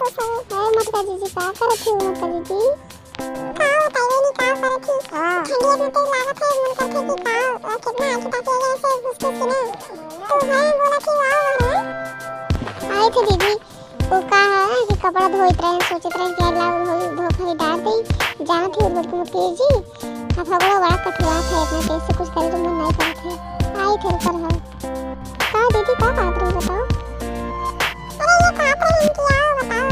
है मटका जीजी का करत थी मटका जीजी का बताइए नहीं का करत थी ठंडी में तो लागत है मन करते कि का कितना आके ताकि ऐसे घुस-घुस के ना तो मैं बोला कि वाह आए थे दीदी वो का है कि कपड़ा धोइत रहे सोचत रहे कि अल्लाह धो खरी डाल दे जाना थी उधर को तेजी अथा बड़ा कठुआ था इतना तेज से कुछ करे तो मन नहीं करते आई थे ऊपर है का दीदी का बात रही बताओ अरे ये काट रहे हैं क्या बताओ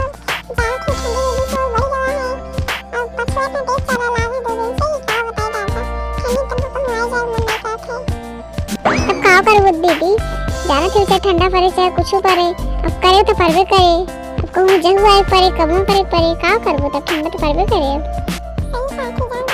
जान की ठंडी में तो बढ़ गया है अब पछुआ में देख चला लागे 2 दिन से ही क्या बताए डालता ठंडी तो आ जाए मन नहीं करते अब का कर वो दीदी जाना थी उसे ठंडा पड़े चाहे कुछ पड़े अब करे तो परवे करे अब कहूं जग हुआ पड़े कब ना पड़े का करबो तब ठंडा तो परवे करे सही साथी जान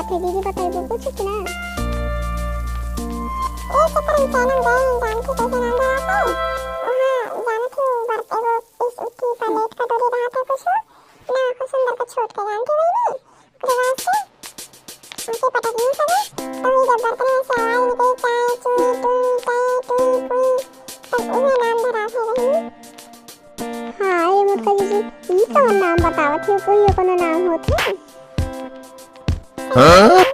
दीदी बताइए कुछ ना एक चक्कर में चैनल गए जान के कैसे नाम रहा था वहां जाना थी बरते वो इस उसकी पलेट का डोरी रहा था कुछ ना कुछ सुंदर का छोट के जानती हुई नहीं रिवाज से उनके पटक नहीं सके तो ये जब बर्तन में से आवाज निकली चाय चुई टुई तब उन्हें नाम धरा थे रही हाँ ये मुटका जी ये कौन नाम बतावा थी कोई कोनो नाम होते हाँ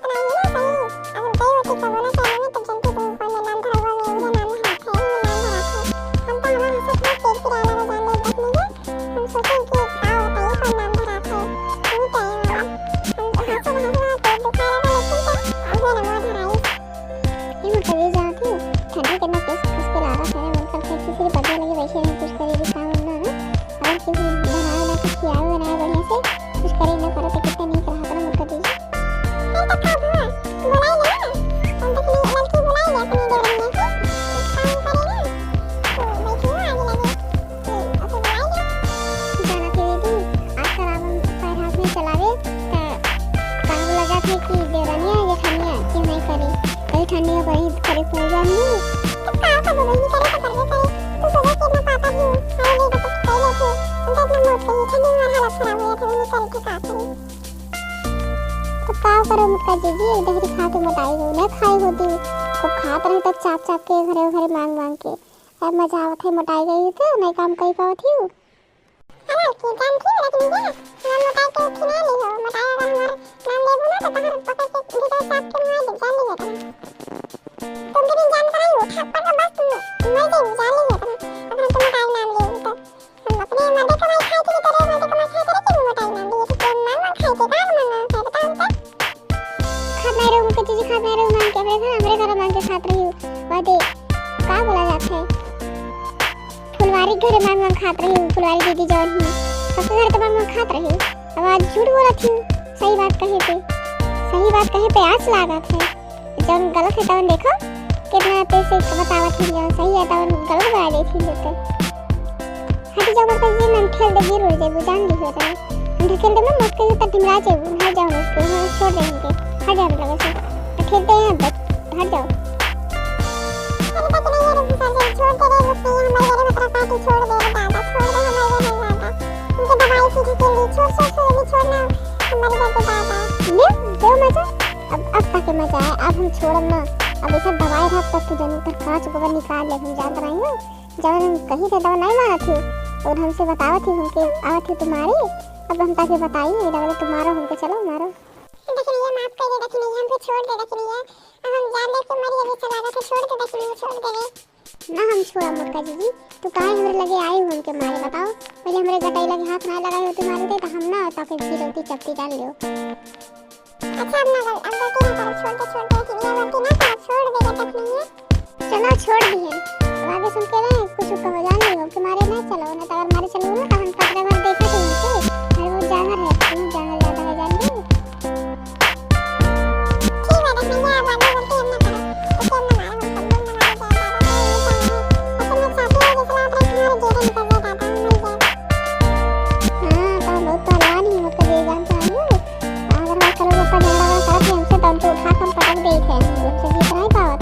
ठंडी में बड़ी करे पड़ जानी तो का बोले नहीं करे तो परवे करे तो सोचा कि ना पापा जी हाय ले तो पहले थे उनका इतना मौत गई ठंडी में हालत खराब हो गया था उन्हें करे के का करे तो का करो मुक्का जी इधर ही खा के बताई हो ना खाई होती को खात रहे तो चाप चाप के घरे मांग के अब मजा आवत है मोटाई गई तो नहीं काम कई पावत ही अरे की जान थी लेकिन ये हम मोटाई के खिला ले हो मोटाई अगर हमार नाम लेबो ना तो तहर पकड़ के भीतर चाप के मार दे जान ले तुम भी जान कर आई हो थप्पड़ का बस मैं दे जान ले अगर तुम मोटाई नाम ले तो हम अपने मर्दे कमाई खाई की तरह मर्दे कमाई खाई करे कि मोटाई नाम ले तो नाम खाई के का मन है बताओ तो खात नहीं रहूं मुझे चीज खात नहीं रहूं मान के हमरे घर मान के खात रही हूं वादे का बोला जाता है फुलवारी घर मांग खात रही हूं फुलवारी दीदी जौन ही सबके घर तो मांग खात रही अब आज झूठ बोला थी सही बात कहे पे आस लागत है जब गलत है तब देखो कितना पैसे बतावत थी जब सही है तब गलत बता दे थी तो हटी जाओ करते जी मन खेल दे गिर दे वो जान दी होता है हम खेल दे मत के तो टिमरा जाओ हट जाओ उसको छोड़ देंगे हट जाओ लगे से खेलते हैं बस हट जाओ अरे तक नहीं यार छोड़ दे रे उसने हमारे घर में तरफ पार्टी छोड़ दे दादा छोड़ दे हमारे घर में दादा उनके दवाई की के लिए छोड़ना हमारे घर पे दादा ले जो मजा अब तक मजा है अब हम छोड़म ना अब ऐसे दवाई रख तक तो जन तक कांच को निकाल ले हम जान रही हूं जब हम कहीं से दवा नहीं मारा थी और हमसे बतावा थी हमके आवत थी तुम्हारी अब हम ताके बताई ये दवा तुम्हारा हमको चलो मारो देखिए ये माफ कर दे देखिए हमको छोड़ दे देखिए अब हम जान ले के मरी अभी चला गया तो छोड़ दे देखिए छोड़ दे ना हम छोड़ा मुक्का जी तू काहे हमरे लगे आई हो हमके मारे बताओ पहले हमरे गटाई लगे हाथ ना लगाए हो तुम्हारे दे तो हम ना ताके गिरती चपटी डाल लियो अच्छा अब ना अब गलती ना करो छोड़ दे कि ये गलती ना करो छोड़ दे तक नहीं है चलो छोड़ दिए आगे सुन के रहे कुछ कहो जान नहीं हो कि मारे नहीं चलो ना तो अगर मारे चलो ना तो हम पकड़े भर देखा थे उनसे अरे वो जानवर है तुम जानवर ज्यादा है जान दे ठीक है देखिए ये वाली गलती हम ना करो तो हम ना मारो हम सब लोग ना मारो जाए दादा ये चाहते हैं जैसे आप रहे तुम्हारे जेरे निकल जाए दादा हम मिल जाए हां तो बहुत पहलवान ही होकर दे जानता हूं अगर मैं करो ऊपर झंडा का साथ हमसे तो उनको उठा कर पटक दे थे हमसे जीत नहीं पावत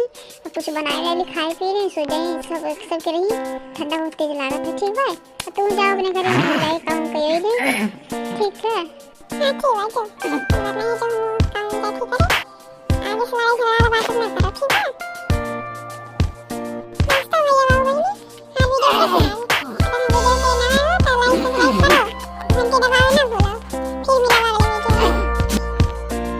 अब कुछ बनाए ले खाए पी रहे सो जाए सब के रही ठंडा बहुत तेज लगा था। ठीक है तू जाओ अपने घर में जाए काम कर ले। ठीक है हाँ ठीक है जो नहीं जो काम देखी करे आगे से लड़ाई झगड़ा वाला बात मत करो। ठीक है